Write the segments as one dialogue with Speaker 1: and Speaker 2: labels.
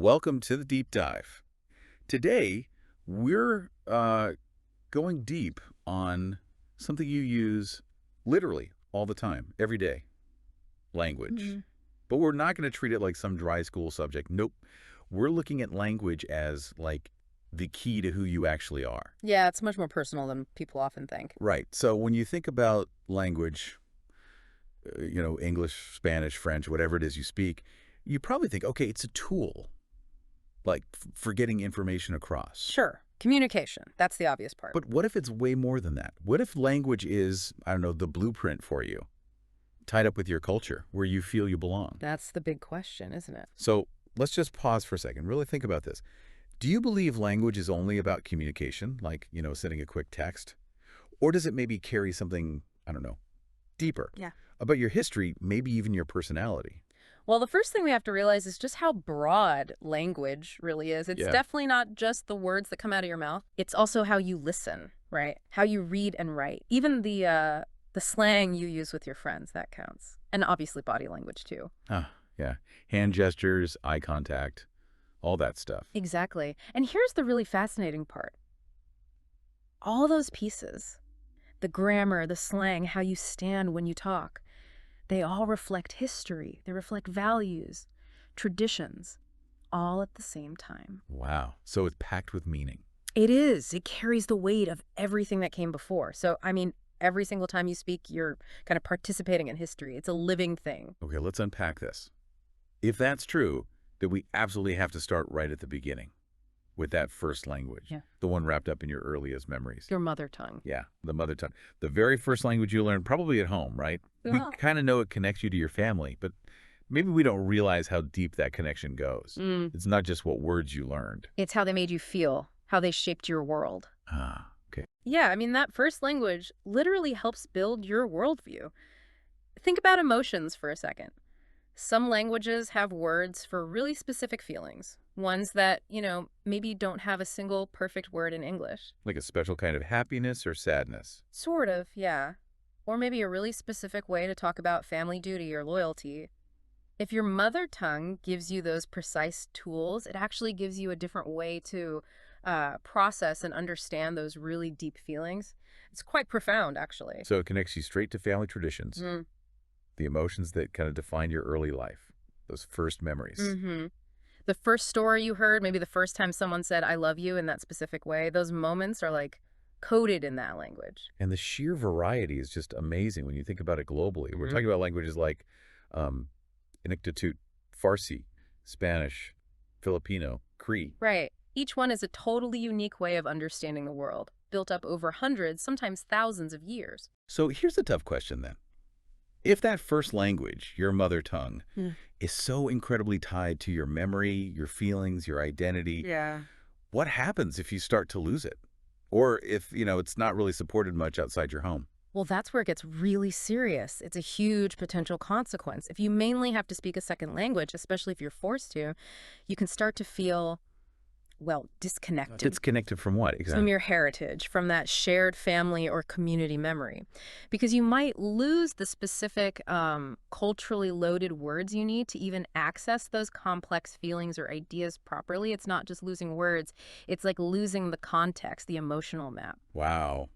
Speaker 1: Welcome to the deep dive. Today, we're going deep on something you use literally all the time, every day, language.
Speaker 2: hmm
Speaker 1: But we're not going to treat it like some dry school subject. Nope. We're looking at language as like the key to who you actually are.
Speaker 2: Yeah, it's much more personal than people often think.
Speaker 1: Right. So when you think about language, English, Spanish, French, whatever it is you speak, you probably think, okay, it's a tool, like for getting information across.
Speaker 2: Sure, communication. That's the obvious part.
Speaker 1: But what if it's way more than that? What if language is, I don't know, the blueprint for you, tied up with your culture, where you feel you belong?
Speaker 2: That's the big question, isn't it?
Speaker 1: So let's just pause for a second. Really think about this. Do you believe language is only about communication, like, sending a quick text? Or does it maybe carry something, I don't know, deeper?
Speaker 2: Yeah.
Speaker 1: About your history, maybe even your personality?
Speaker 2: Well, the first thing we have to realize is just how broad language really is. It's
Speaker 1: Yeah.
Speaker 2: definitely not just the words that come out of your mouth. It's also how you listen, right? How you read and write. Even the slang you use with your friends, that counts. And obviously body language too.
Speaker 1: Ah, yeah. Hand gestures, eye contact, all that stuff.
Speaker 2: Exactly. And here's the really fascinating part. All those pieces, the grammar, the slang, how you stand when you talk, they all reflect history. They reflect values, traditions, all at the same time.
Speaker 1: Wow. So it's packed with meaning.
Speaker 2: It is. It carries the weight of everything that came before. So, every single time you speak, you're kind of participating in history. It's a living thing.
Speaker 1: Okay, let's unpack this. If that's true, then we absolutely have to start right at the beginning with that first language,
Speaker 2: Yeah.
Speaker 1: the one wrapped up in your earliest memories.
Speaker 2: Your mother tongue.
Speaker 1: Yeah, the mother tongue. The very first language you learned, probably at home, right?
Speaker 2: Yeah.
Speaker 1: We kind of know it connects you to your family, but maybe we don't realize how deep that connection goes. It's not just what words you learned.
Speaker 2: It's how they made you feel, how they shaped your world.
Speaker 1: Ah, okay.
Speaker 2: Yeah, that first language literally helps build your worldview. Think about emotions for a second. Some languages have words for really specific feelings, ones that, maybe don't have a single perfect word in English.
Speaker 1: Like a special kind of happiness or sadness.
Speaker 2: Sort of, yeah. Or maybe a really specific way to talk about family duty or loyalty. If your mother tongue gives you those precise tools, it actually gives you a different way to process and understand those really deep feelings. It's quite profound, actually.
Speaker 1: So it connects you straight to family traditions,
Speaker 2: Mm.
Speaker 1: the emotions that kind of define your early life, those first memories.
Speaker 2: Mm-hmm. The first story you heard, maybe the first time someone said, I love you in that specific way, those moments are like coded in that language.
Speaker 1: And the sheer variety is just amazing when you think about it globally. We're talking about languages like Inuktitut, Farsi, Spanish, Filipino, Cree.
Speaker 2: Right. Each one is a totally unique way of understanding the world, built up over hundreds, sometimes thousands of years.
Speaker 1: So here's a tough question then. If that first language, your mother tongue, is so incredibly tied to your memory, your feelings, your identity,
Speaker 2: Yeah.
Speaker 1: what happens if you start to lose it? Or if, it's not really supported much outside your home?
Speaker 2: Well, that's where it gets really serious. It's a huge potential consequence. If you mainly have to speak a second language, especially if you're forced to, you can start to feel, disconnected.
Speaker 1: Disconnected from what
Speaker 2: From
Speaker 1: exactly?
Speaker 2: your heritage, from that shared family or community memory. Because you might lose the specific culturally loaded words you need to even access those complex feelings or ideas properly. It's not just losing words. It's like losing the context, the emotional map.
Speaker 1: Wow.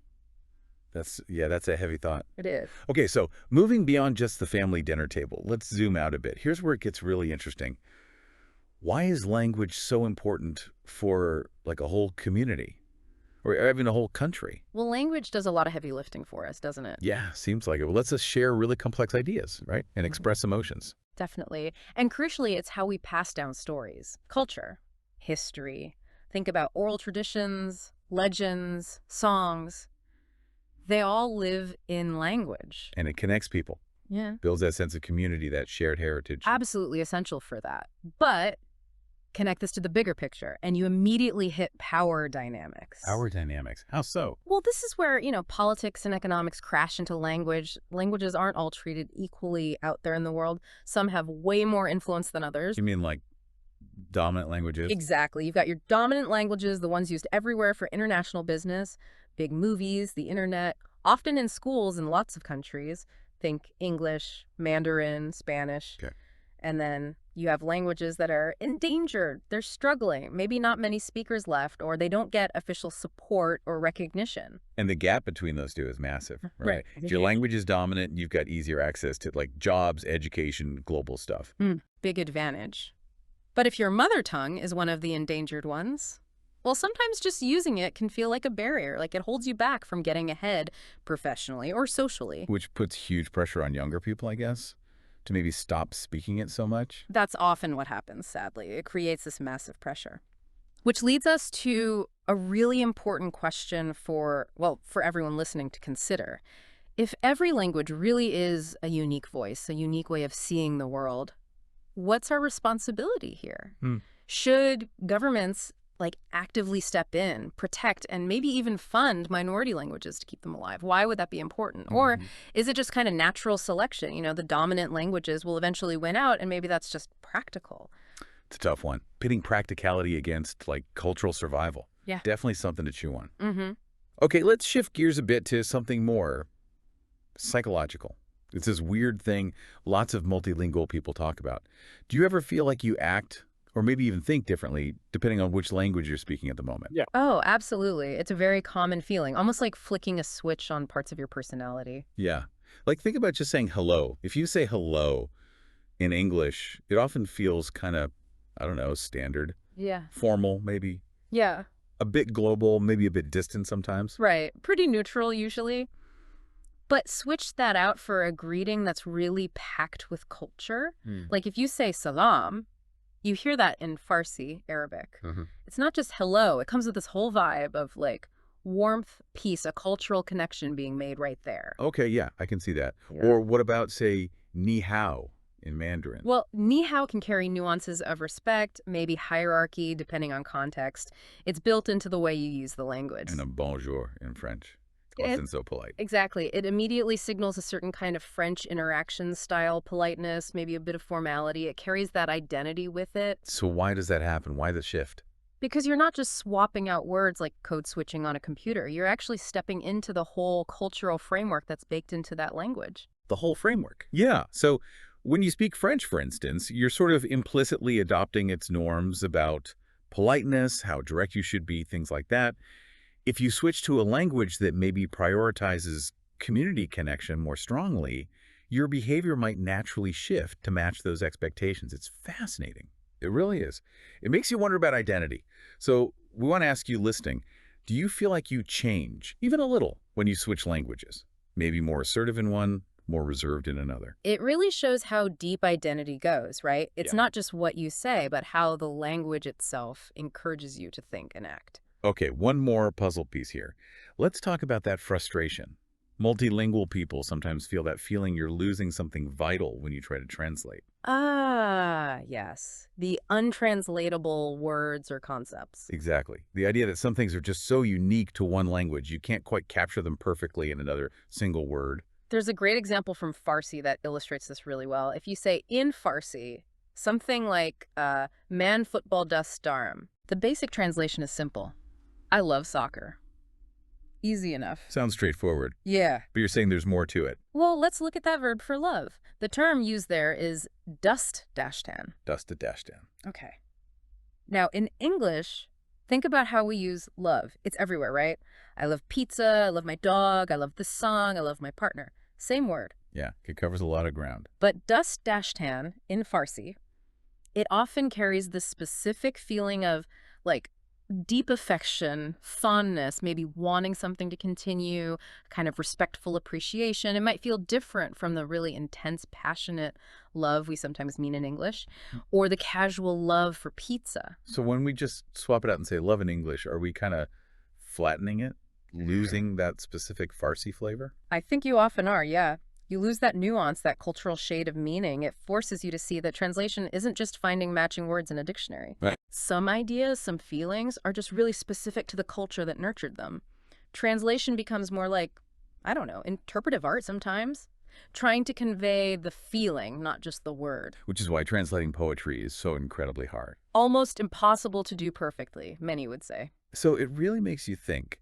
Speaker 1: That's a heavy thought.
Speaker 2: It is.
Speaker 1: Okay, so moving beyond just the family dinner table, let's zoom out a bit. Here's where it gets really interesting. Why is language so important for like a whole community or even a whole country?
Speaker 2: Well, language does a lot of heavy lifting for us, doesn't it?
Speaker 1: Yeah, seems like it. Well, lets us share really complex ideas, right? And express emotions.
Speaker 2: Definitely. And crucially, it's how we pass down stories, culture, history. Think about oral traditions, legends, songs. They all live in language.
Speaker 1: And it connects people,
Speaker 2: Yeah.
Speaker 1: builds that sense of community, that shared heritage.
Speaker 2: Absolutely essential for that. But connect this to the bigger picture, and you immediately hit power dynamics.
Speaker 1: Power dynamics. How so?
Speaker 2: Well, this is where, politics and economics crash into language. Languages aren't all treated equally out there in the world. Some have way more influence than others.
Speaker 1: You mean like dominant languages?
Speaker 2: Exactly. You've got your dominant languages, the ones used everywhere for international business, big movies, the internet, often in schools in lots of countries. Think English, Mandarin, Spanish.
Speaker 1: Okay.
Speaker 2: And then You have languages that are endangered, they're struggling, maybe not many speakers left, or they don't get official support or recognition.
Speaker 1: And the gap between those two is massive, right?
Speaker 2: Right.
Speaker 1: If your language is dominant, you've got easier access to like jobs, education, global stuff.
Speaker 2: Big advantage. But if your mother tongue is one of the endangered ones, well, sometimes just using it can feel like a barrier, like it holds you back from getting ahead professionally or socially.
Speaker 1: Which puts huge pressure on younger people, I guess, to maybe stop speaking it so much.
Speaker 2: That's often what happens, sadly. It creates this massive pressure. Which leads us to a really important question for everyone listening to consider. If every language really is a unique voice, a unique way of seeing the world, what's our responsibility here? Should governments actively step in, protect, and maybe even fund minority languages to keep them alive? Why would that be important? Or is it just kind of natural selection? You know, the dominant languages will eventually win out, and maybe that's just practical.
Speaker 1: It's a tough one. Pitting practicality against cultural survival.
Speaker 2: Yeah.
Speaker 1: Definitely something to chew on. Okay, let's shift gears a bit to something more psychological. It's this weird thing lots of multilingual people talk about. Do you ever feel like you act or maybe even think differently depending on which language you're speaking at the moment?
Speaker 3: Yeah.
Speaker 2: Oh, absolutely. It's a very common feeling, almost like flicking a switch on parts of your personality.
Speaker 1: Yeah. Think about just saying hello. If you say hello in English, it often feels kind of, I don't know, standard,
Speaker 2: Yeah.
Speaker 1: formal, maybe
Speaker 2: Yeah.
Speaker 1: a bit global, maybe a bit distant sometimes.
Speaker 2: Right. Pretty neutral usually. But switch that out for a greeting that's really packed with culture. Like if you say salam, you hear that in Farsi, Arabic. It's not just hello. It comes with this whole vibe of warmth, peace, a cultural connection being made right there.
Speaker 1: Okay, yeah, I can see that.
Speaker 2: Yeah.
Speaker 1: Or what about, say, ni hao in Mandarin?
Speaker 2: Well, ni hao can carry nuances of respect, maybe hierarchy, depending on context. It's built into the way you use the language.
Speaker 1: And a bonjour in French. It's
Speaker 2: It-
Speaker 1: often so polite.
Speaker 2: Exactly. It immediately signals a certain kind of French interaction style, politeness, maybe a bit of formality. It carries that identity with it.
Speaker 1: So why does that happen? Why the shift?
Speaker 2: Because you're not just swapping out words like code switching on a computer. You're actually stepping into the whole cultural framework that's baked into that language.
Speaker 1: The whole framework. Yeah. So when you speak French, for instance, you're sort of implicitly adopting its norms about politeness, how direct you should be, things like that. If you switch to a language that maybe prioritizes community connection more strongly, your behavior might naturally shift to match those expectations. It's fascinating. It really is. It makes you wonder about identity. So we want to ask you listening, do you feel like you change, even a little, when you switch languages? Maybe more assertive in one, more reserved in another.
Speaker 2: It really shows how deep identity goes, right? It's
Speaker 1: Yeah.
Speaker 2: not just what you say, but how the language itself encourages you to think and act.
Speaker 1: Okay, one more puzzle piece here. Let's talk about that frustration. Multilingual people sometimes feel that feeling you're losing something vital when you try to translate.
Speaker 2: Ah, yes. The untranslatable words or concepts.
Speaker 1: Exactly. The idea that some things are just so unique to one language, you can't quite capture them perfectly in another single word.
Speaker 2: There's a great example from Farsi that illustrates this really well. If you say in Farsi, something like, man football dust darum, the basic translation is simple. I love soccer. Easy enough.
Speaker 1: Sounds straightforward,
Speaker 2: Yeah.
Speaker 1: but you're saying there's more to it.
Speaker 2: Well, let's look at that verb for love. The term used there is dust-tan.
Speaker 1: Dust to dash down.
Speaker 2: Okay. Now, in English, think about how we use love. It's everywhere, right? I love pizza, I love my dog, I love this song, I love my partner. Same word.
Speaker 1: Yeah, it covers a lot of ground.
Speaker 2: But dust-tan in Farsi, it often carries this specific feeling of deep affection, fondness, maybe wanting something to continue, kind of respectful appreciation. It might feel different from the really intense, passionate love we sometimes mean in English, or the casual love for pizza.
Speaker 1: So when we just swap it out and say love in English, are we kind of flattening it, losing that specific Farsi flavor?
Speaker 2: I think you often are, yeah. You lose that nuance, that cultural shade of meaning. It forces you to see that translation isn't just finding matching words in a dictionary.
Speaker 1: Right.
Speaker 2: Some ideas, some feelings are just really specific to the culture that nurtured them. Translation becomes more like, I don't know, interpretive art sometimes, trying to convey the feeling, not just the word.
Speaker 1: Which is why translating poetry is so incredibly hard.
Speaker 2: Almost impossible to do perfectly, many would say.
Speaker 1: So it really makes you think,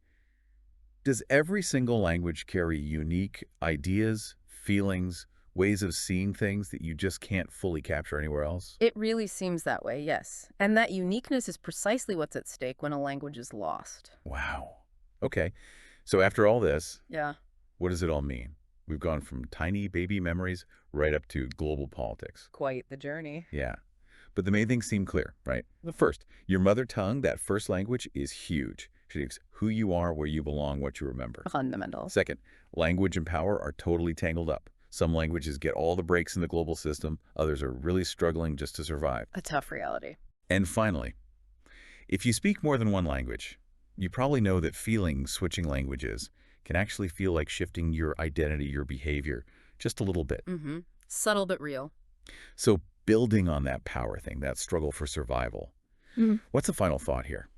Speaker 1: does every single language carry unique ideas, feelings, ways of seeing things that you just can't fully capture anywhere else?
Speaker 2: It really seems that way, yes. And that uniqueness is precisely what's at stake when a language is lost.
Speaker 1: Wow. Okay. So after all this,
Speaker 2: Yeah.
Speaker 1: what does it all mean? We've gone from tiny baby memories right up to global politics.
Speaker 2: Quite the journey.
Speaker 1: Yeah. But the main things seem clear, right? The first, your mother tongue, that first language, is huge. Shapes who you are, where you belong, what you remember.
Speaker 2: Fundamental.
Speaker 1: Second, language and power are totally tangled up. Some languages get all the breaks in the global system. Others are really struggling just to survive.
Speaker 2: A tough reality.
Speaker 1: And finally, if you speak more than one language, you probably know that switching languages can actually feel like shifting your identity, your behavior, just a little bit.
Speaker 2: Mm-hmm. Subtle but real.
Speaker 1: So building on that power thing, that struggle for survival, what's the final thought here?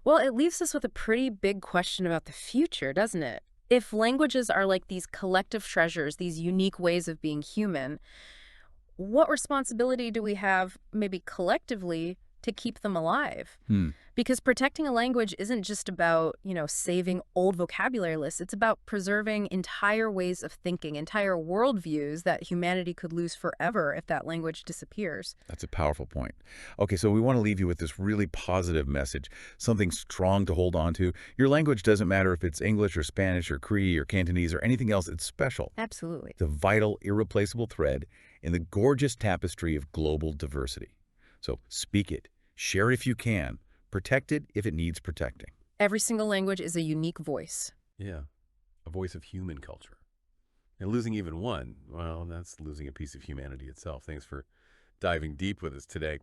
Speaker 2: Well, it leaves us with a pretty big question about the future, doesn't it? If languages are like these collective treasures, these unique ways of being human, what responsibility do we have, maybe collectively, to keep them alive?
Speaker 1: Hmm.
Speaker 2: Because protecting a language isn't just about, saving old vocabulary lists. It's about preserving entire ways of thinking, entire worldviews that humanity could lose forever if that language disappears.
Speaker 1: That's a powerful point. Okay, so we want to leave you with this really positive message, something strong to hold on to. Your language doesn't matter if it's English or Spanish or Cree or Cantonese or anything else. It's special.
Speaker 2: Absolutely.
Speaker 1: The vital, irreplaceable thread in the gorgeous tapestry of global diversity. So speak it, share it if you can, protect it if it needs protecting.
Speaker 2: Every single language is a unique voice.
Speaker 3: Yeah, a voice of human culture. And losing even one, well, that's losing a piece of humanity itself. Thanks for diving deep with us today.